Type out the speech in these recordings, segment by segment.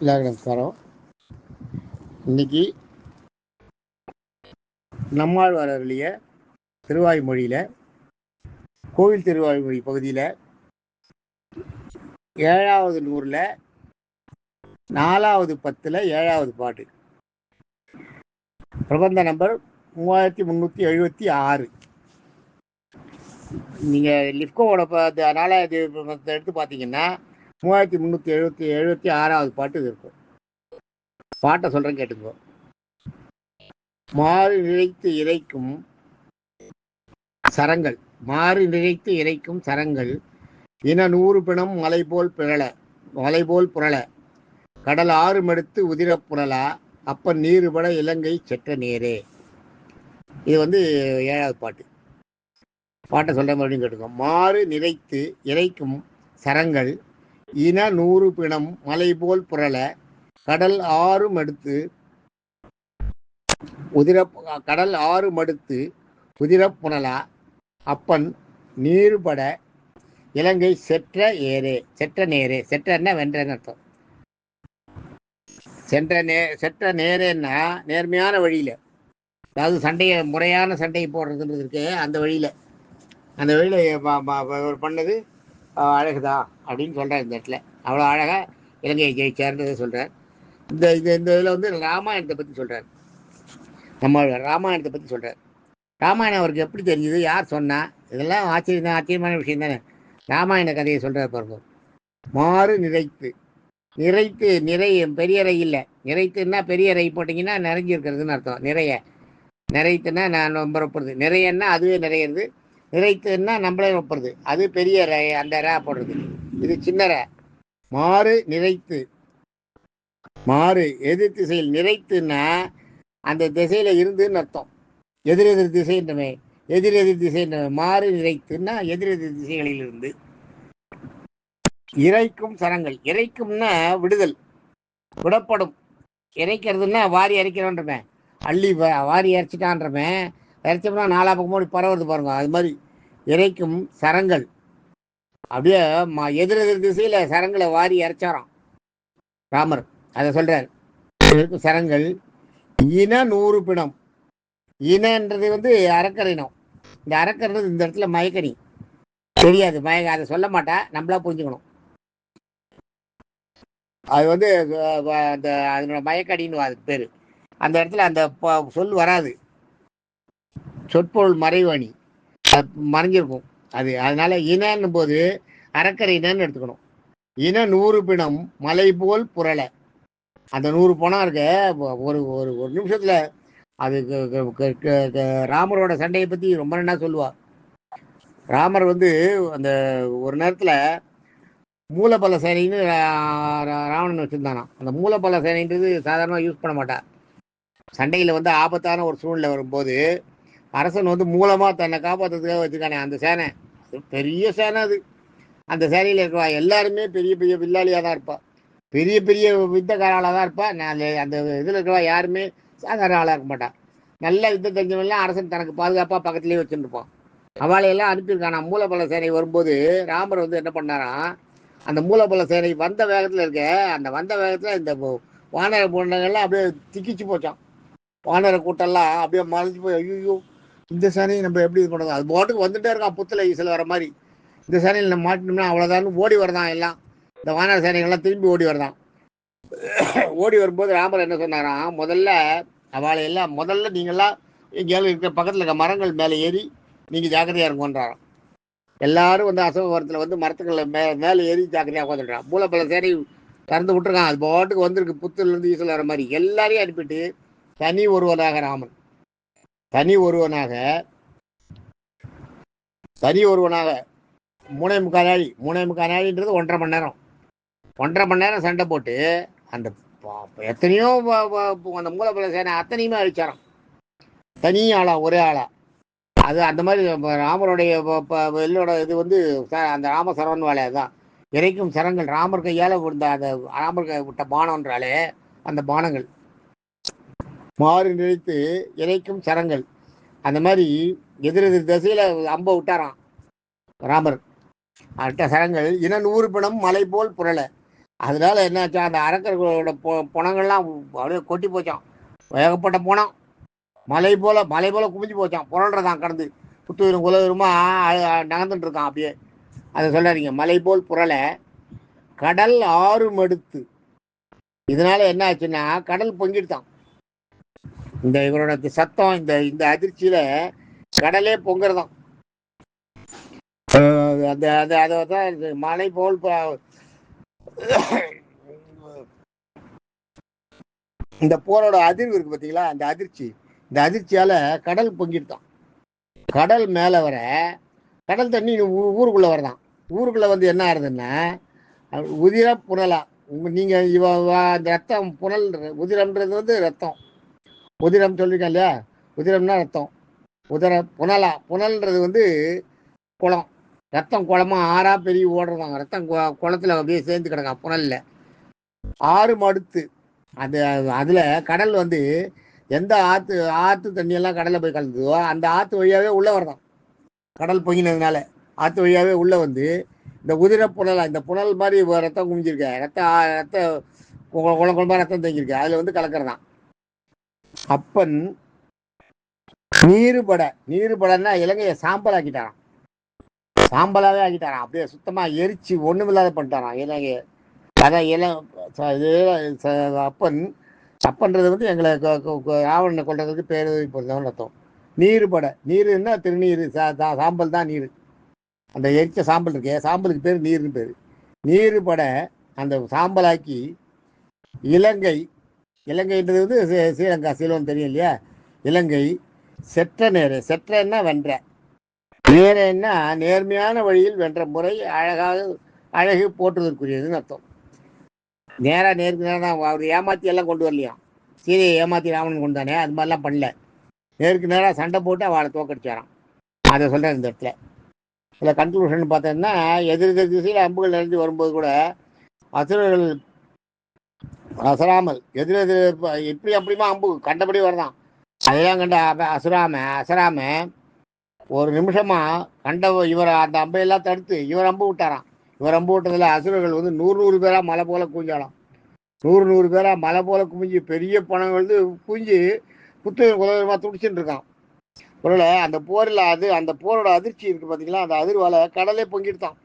எல்லாருக்கும் நமஸ்காரம். இன்னைக்கு நம்மாழ்வார் அருளிய திருவாய்மொழியில் கோவில் திருவாய்மொழி பகுதியில் 7வது நூறில் 4வது பத்தில் 7வது பாட்டு, பிரபந்த நம்பர் 3376. நீங்கள் லிப்கோவோட 4வது எடுத்து பார்த்தீங்கன்னா 3376வது பாட்டு இருக்கும். பாட்டை சொல்கிறேன், கேட்டுக்கோ. மாறு நிலைத்து இறைக்கும் சரங்கள், மாறு நிலைத்து இறைக்கும் சரங்கள், இன 100 பிணம் மலை போல் புரள, கடல் 6 மடுத்து உதிரப் புரளா, அப்பன் நீருபட இலங்கை செற்ற நேரே. இது 7வது பாட்டு. பாட்டை சொல்ற மறுபடியும் கேட்டுக்கோ. மாறு நிறைத்து இறைக்கும் சரங்கள், இன 100 பிணம் மலை போல் புரள, கடல் 6 மடுத்து உதிரப் புனலா, அப்பன் நீருபட இலங்கை செற்ற நேரே. செற்றன்னா வென்றன்னு அர்த்தம். செற்ற நேரேன்னா நேர்மையான வழியில, அதாவது முறையான சண்டையை போடுறதுன்றது இருக்கு. அந்த வழியில பண்ணது அழகுதா அப்படின்னு சொல்றார். இந்த இடத்துல அவ்வளோ அழகா இலங்கையை ஜெயிச்சார்ன்றதை சொல்றார். இந்த இதில் ராமாயணத்தை பற்றி சொல்றார். நம்ம ராமாயணத்தை பற்றி சொல்றார். ராமாயணம் அவருக்கு எப்படி தெரிஞ்சது, யார் சொன்னா, இதெல்லாம் ஆச்சரியமான விஷயம் தானே. ராமாயண கதையை சொல்றார் பாருங்க. மாறு நிறைத்து பெரிய இல்லை, நிறைத்துன்னா பெரிய ரை போட்டிங்கன்னா நிறைஞ்சிருக்கிறதுன்னு அர்த்தம். நிறைத்துன்னா நான் ரொம்ப ஒப்புறது, நிறையன்னா அதுவே நிறையிறது, நிறைத்துன்னா நம்மளே ஒப்புறது, அது பெரிய ரை, அந்த ரா போடுறது. இது சின்ன ரா. மாறு நிறைத்து, மாறு எதிர் திசையில், நிறைத்துன்னா அந்த திசையில இருந்துன்னு அர்த்தம். எதிரெதிர் திசைன்றமே, எதிரெதிர் திசைன்ற. மாறு நிறைத்துன்னா எதிரெதிர் திசைகளில் இருந்து. இறைக்கும் சரங்கள், இறைக்கும்னா விடுதல், விடப்படும். இறைக்கிறதுன்னா வாரி அரைக்கிறோன்றமே, அள்ளி வாரி அரைச்சிட்டான்றமே, அரைச்சோம்னா 4 பக்கமோடி பரவுறது பாருங்க. அது மாதிரி இறைக்கும் சரங்கள். அப்படியே எதிரெதிர் திசையில சரங்களை வாரி அரைச்சாராம் ராமர். அதை சொல்றார். சரங்கள் இன 100 பிணம். இனன்றது அரக்கரினம். இந்த அரக்கர்ன்றது இந்த இடத்துல மயக்கணி தெரியாது, அதை சொல்ல மாட்டா, நம்மளா புரிஞ்சுக்கணும். அது அந்த அதனோட மயக்கடின்னு அதுக்கு பேரு. அந்த இடத்துல அந்த சொல் வராது, சொற்பொருள் மறைவணி மறைஞ்சிருக்கும் அது. அதனால இனன்னும் போது அரக்கர் இனன்னு எடுத்துக்கணும். இன 100 பிணம் மலை போல் புரள. அந்த 100 பணம் இருக்க ஒரு ஒரு நிமிஷத்துல அது ராமரோட சண்டையை பத்தி ரொம்ப நல்லா சொல்லுவா. ராமர் அந்த ஒரு நேரத்துல மூலபல சேனைன்னு ராவணன் வச்சிருந்தானா. அந்த மூலபல சேனைன்றது சாதாரணமாக யூஸ் பண்ண மாட்டா. சண்டையில் ஆபத்தான ஒரு சூழ்நிலை வரும்போது அரசன் மூலமாக தன்னை காப்பாற்றுறதுக்காக வச்சுருக்கானே அந்த சேனை, பெரிய சேனை அது. அந்த சேனையில் இருக்கிறவா எல்லாருமே பெரிய பெரிய வில்லாளியாக தான் இருப்பா, பெரிய பெரிய யுத்தக்கார தான் இருப்பா. அந்த இதில் இருக்கிறவா யாருமே சாதாரண ஆளாக இருக்க மாட்டான். நல்ல யுத்தம் தெரிஞ்சவெல்லாம் அரசன் தனக்கு பாதுகாப்பாக பக்கத்துலேயே வச்சுருப்பான். அவளையெல்லாம் அனுப்பியிருக்கானா. மூலபல சேனை வரும்போது ராமர் என்ன பண்ணாராம், அந்த மூலபல சேனை வந்த வேகத்தில் வந்த வேகத்தில் இந்த வானர கூட்டங்கள்லாம் அப்படியே திக்கிச்சு போச்சான். வானர கூட்டம்லாம் அப்படியே மறைஞ்சு போய், ஐயோ இந்த சேனையை நம்ம எப்படி இது பண்ணுறது, அது பாட்டுக்கு வந்துட்டே இருக்கான் புத்துல ஈசல் வர மாதிரி. இந்த சேனையில் நம்ம மாட்டினோம்னா அவ்வளோதான் ஓடி வரதான் எல்லாம். இந்த வானர சேனைகள்லாம் திரும்பி ஓடி வரதான். ஓடி வரும்போது ராமர் என்ன சொன்னாராம், முதல்ல நீங்கள்லாம் எங்கேயாலும் இருக்கிற பக்கத்தில் இருக்க மரங்கள் மேலே ஏறி நீங்கள் ஜாக்கிரதையாக இருக்குன்றாராம். எல்லாரும் அசோகவரத்தில் மரத்துக்களை மேலே ஏறி ஜாக்கிரதையாக உட்காந்துட்டான். மூலபல சேனை திறந்து விட்டுருக்கான், அது பாட்டுக்கு வந்திருக்கு புத்துலேருந்து ஈசல் வர மாதிரி. எல்லாரையும் அனுப்பிட்டு தனி ஒருவனாக ராமன், தனி ஒருவனாக 3.25 நாழின்றது 1.5 மணி நேரம். 1.5 மணி நேரம் சண்டை போட்டு அந்த எத்தனையோ அந்த மூலபல சேனை அத்தனையுமே அழிச்சாராம், தனி ஆளா, ஒரே ஆளா. அது அந்த மாதிரி ராமருடைய எல்லோட இது அந்த ராமசரவன் வேலை தான். இறைக்கும் சரங்கள் ராமர் கையால் விழுந்த அந்த ராமர் விட்ட பானம்ன்றாலே அந்த பானங்கள். மாறு நினைத்து இறைக்கும் சரங்கள், அந்த மாதிரி எதிரெதிர் திசையில அம்ப விட்டாராம் ராமர். அட்ட சரங்கள் இன 100 பிணம் மலை போல் புரள. அதனால என்னாச்சா, அந்த அரக்கர்களோட புணங்கள்லாம் அப்படியே கொட்டி போச்சான். ஏகப்பட்ட புணம் மலை போல குமிஞ்சு போச்சான். புரள்றதான் கடந்து புத்துயிரும் குலவிருமா நகர்ந்துட்டு இருக்கான் அப்படியே. அதை சொல்றாதீங்க, மலை போல் புரள கடல் ஆறு மடுத்து. இதனால என்ன ஆச்சுன்னா கடல் பொங்கிடுதான். இந்த இவரோட சத்தம், இந்த இந்த அதிர்ச்சியில கடலே பொங்குறதாம். அந்த அதான் மலை போல் இந்த போரோட அதிர்வு இருக்கு பார்த்தீங்களா, அந்த அதிர்ச்சி, இந்த அதிர்ச்சியால கடல் பொங்கிடுதான். கடல் மேலே வர கடல் தண்ணி ஊருக்குள்ள வரதான். ஊருக்குள்ள வந்து என்ன ஆகுதுன்னா உதிர புனலா. நீங்க இந்த ரத்தம் புனல், உதிரம்ன்றது வந்து ரத்தம். உதிரம் சொல்லிருக்கேன் இல்லையா, உதிரம்னா ரத்தம். புனலா, புனல்ன்றது வந்து குளம். ரத்தம் குளமா ஆறா பெரிய ஓடுறதாங்க. ரத்தம் குளத்துல அப்படியே சேர்ந்து கிடக்கும் புனல்ல. ஆறு மடுத்து. அது அதுல கடல் வந்து எந்த ஆத்து தண்ணியெல்லாம் கடல்ல போய் கலந்ததோ அந்த ஆத்து வழியாவே உள்ள வரதான். கடல் பொங்கினதுனால ஆத்து வழியாவே உள்ள வந்து இந்த உதிர புனலா, இந்த புனல் மாதிரி ரத்தம் குமிஞ்சிருக்க, ரத்த குளமா ரத்தம் தேங்கியிருக்கு, அதுல வந்து கலக்கிறதான். அப்பன் நீருபடன்னா இலங்கையை சாம்பல் ஆக்கிட்டாராம். சாம்பலாவே ஆக்கிட்டாராம். அப்படியே சுத்தமா எரிச்சு ஒண்ணுமில்லாத பண்ணிட்டாராம் இலங்கையை. அதான் அப்பன்றது வந்து எங்களை ராவணனை கொள்றதுக்கு பேரு பொருந்தவன் அர்த்தம். நீருபட, நீருன்னா திருநீர், சாம்பல் தான் நீர். அந்த எரிச்ச சாம்பல் இருக்கே, சாம்பலுக்கு பேர் நீர்னு பேரு. நீருபட அந்த சாம்பலாக்கி இலங்கைன்றது வந்து ஸ்ரீலங்கா, சீலோன்னு தெரியும் இல்லையா. இலங்கை செற்றன்னா வென்ற, நேரன்னா நேர்மையான வழியில் வென்ற முறை அழகு போற்றுவதற்குரியதுன்னு அர்த்தம். நேருக்கு நேரம் அவர் ஏமாத்தி எல்லாம் கொண்டு வரலையாம். சீதையை ஏமாத்தி ராவணன் கொண்டு தானே, அது மாதிரிலாம் பண்ணல. நேருக்கு நேராக சண்டை போட்டு அவளை தோக்கடிச்சாராம். அதை சொல்கிறேன் இந்த இடத்துல. இதில் கன்க்ளூஷன் பார்த்தோம்னா, எதிர் திசையில் அம்புகள் நிறைஞ்சு வரும்போது கூட அசுரர்கள் அசராமல் எப்படி அப்படிமா அம்பு கண்டபடி வரதான். அதெல்லாம் கண்ட அசராம ஒரு நிமிஷமா கண்ட இவர் அந்த அம்பையெல்லாம் தடுத்து இவர் அம்பு விட்டாராம். இவர் அம்பு விட்டதில் அசுரர்கள் வந்து 100 பேரா மலை போல குவிஞ்சாலாம். 100 பேரா மலை போல குமிஞ்சு பெரிய பணம் வந்து குவிஞ்சு புத்தகம் குலகரமாக துடிச்சுட்டு இருக்கான். பொருளை அந்த போரில் அந்த போரோட அதிர்ச்சி இருக்கு பார்த்தீங்களா, அந்த அதிர்வால கடலே பொங்கிடுதான்.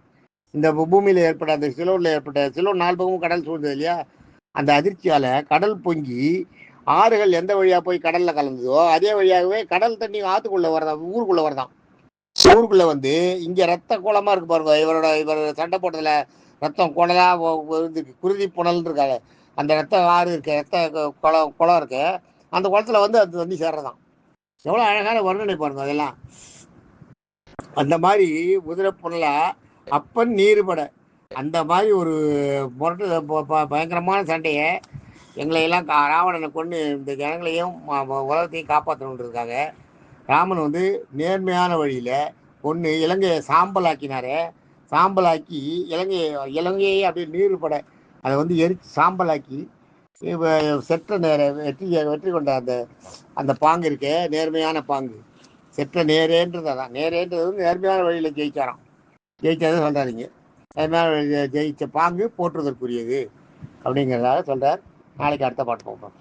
இந்த பூமியில் ஏற்பட்ட அந்த சிலோனில் ஏற்பட்ட சிலோன் 4 பக்கமும் கடல் சூழ்ந்தது இல்லையா, அந்த அதிர்ச்சியால கடல் பொங்கி ஆறுகள் எந்த வழியா போய் கடல்ல கலந்ததோ அதே வழியாகவே கடல் தண்ணி ஆத்துக்குள்ள வரதான், ஊருக்குள்ள வரதான். ஊருக்குள்ள வந்து இங்க ரத்த கோலமா இருக்கு பாருங்க. இவர் சண்டை போட்டதுல ரத்தம் குளலா குருதி புனல் இருக்காரு. அந்த ரத்த ஆறு இருக்கு, ரத்த குளம் இருக்கு. அந்த குளத்துல வந்து அது தண்ணி சேர்றதான். எவ்வளவு அழகான வர்ணனை பாருங்க அதெல்லாம். அந்த மாதிரி உதிர புனலா அப்பன் நீருபட, அந்த மாதிரி ஒரு பயங்கரமான சண்டையை எங்களையெல்லாம் ராவணனை கொண்டு இந்த ஜனங்களையும் உலகத்தையும் காப்பாற்றணுன்றதுக்காக ராமன் வந்து நேர்மையான வழியில் ஒன்று இலங்கையை சாம்பலாக்கினாரு. சாம்பலாக்கி இலங்கையை அப்படியே நீருபட அதை வந்து எரிச்சு சாம்பலாக்கி செற்ற வெற்றி கொண்ட அந்த பாங்கு இருக்கே, நேர்மையான பாங்கு, செற்ற நேரேன்றது. அதான் நேரேன்றது வந்து நேர்மையான வழியில் ஜெயிச்சாராம். ஜெயிச்சதை சொல்கிறாருங்க. நேர்மையான வழியில் ஜெயிச்ச பாங்கு போற்றுவதற்குரியது அப்படிங்கிறதாக சொல்கிறார். நாளைக்கு அடுத்த பாட்டு போகிறோம்.